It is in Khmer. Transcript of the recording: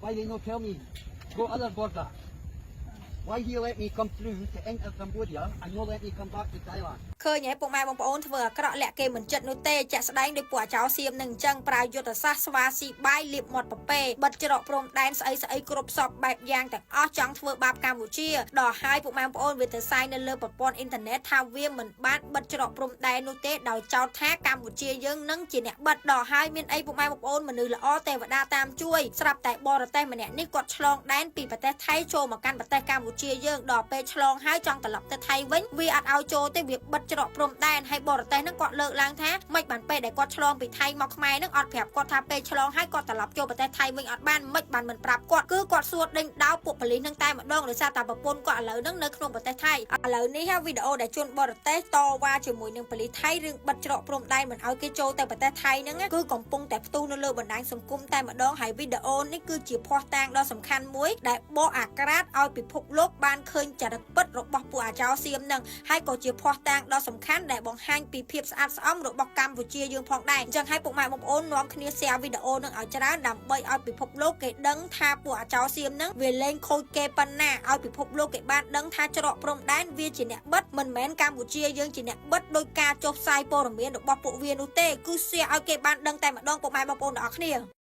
Why they not tell me go other border? Why he let me come through to enter Cambodia and not let me come back to Thailand? ឃើញឯពុកម៉ែបងប្អូនធ្វើអាក្រក់លាក់គេមិនចិត្តនោះទេចាក់ស្ដែងដោយពួកអាចោសៀមនឹងអញ្ចឹងប្រើយុទ្ធសាស្ត្រស្វាស៊ីបាយលៀបមាត់ប្រពេបិទច្រកព្រំដែនស្អីគ្រប់សពបែបយ៉ាងទាំងអស់ចង់ធ្វើបាបកម្ពុជាដល់ហើយពុកម៉ែបងប្អូនវាទៅសាយនៅលើប្រព័ន្ធអ៊ីនធឺណិតថាវាមិនបានបិទច្រកព្រំដែននោះទេដោយចោទថាកម្ពុជាយើងនឹងជាអ្នកបិទដល់ហើយមានអីពុកម៉ែបងប្អូនមនុស្សល្អទេវតាតាមជួយស្រាប់តែបរទេសម្នាក់នេះគាត់ឆ្លងដែនពីប្រទេសថៃចូលមកកាន់ប្រទេសកម្ពុជាយើងដល់ពេលឆ្លងហើយចង់ត្រឡប់ទៅថៃវិញវាអត់ឲ្យចូលទេវាបិទច្រកព្រំដែនហើយបរទេសហ្នឹងគាត់លើកឡើងថាមិនបានពេលដែលគាត់ឆ្លងពីថៃមកខ្មែរហ្នឹងអត់ប្រាប់គាត់ថាពេលឆ្លងហើយគាត់ត្រឡប់ចូលប្រទេសថៃវិញអត់បានមិនបានមិនប្រាប់គាត់គឺគាត់សួរដេញដោលពួកប៉ូលីសហ្នឹងតែម្ដងដោយសារតែប្រពន្ធគាត់ឥឡូវហ្នឹងនៅក្នុងប្រទេសថៃឥឡូវនេះវីដេអូដែលជនបរទេសតវ៉ាជាមួយនឹងប៉ូលីសថៃរឿងបិទច្រកព្រំដែនមិនឲ្យគេចូលទៅប្រទេសថៃហ្នឹងគឺកំពុងតែផ្ទុះនៅលើបណ្ដាញសង្គមតែម្ដងហើយវីដេអូនេះគឺជាភស្តុតាងដ៏សំខាន់មួយដែលបកអាក្រាតឲ្យពិភពលោកបានឃើញចរិតពិតរបស់ពួកអាចោសៀមហ្នឹងហើយក៏ជាភស្តុតាងដ៏សំខាន់ដែលបង្ហាញពីភាពស្អាតស្អំរបស់កម្ពុជាយើងផងដែរអញ្ចឹងហើយពុកម៉ែបងប្អូននាំគ្នា share វីដេអូនឹងឲ្យច្រើនដើម្បីឲ្យពិភពលោកគេដឹងថាពួកអាចោសៀមហ្នឹងវាលែងខូចគេប៉ុណ្ណាឲ្យពិភពលោកគេបានដឹងថាច្រកព្រំដែនវាជាអ្នកបិទមិនមែនកម្ពុជាយើងជាអ្នកបិទដោយការចុះផ្សាយព័ត៌មានរបស់ពួកវានោះទេគឺ share ឲ្យគេបានដឹងតែម្ដងពុកម៉ែបងប្អូនទាំងអស់គ្នា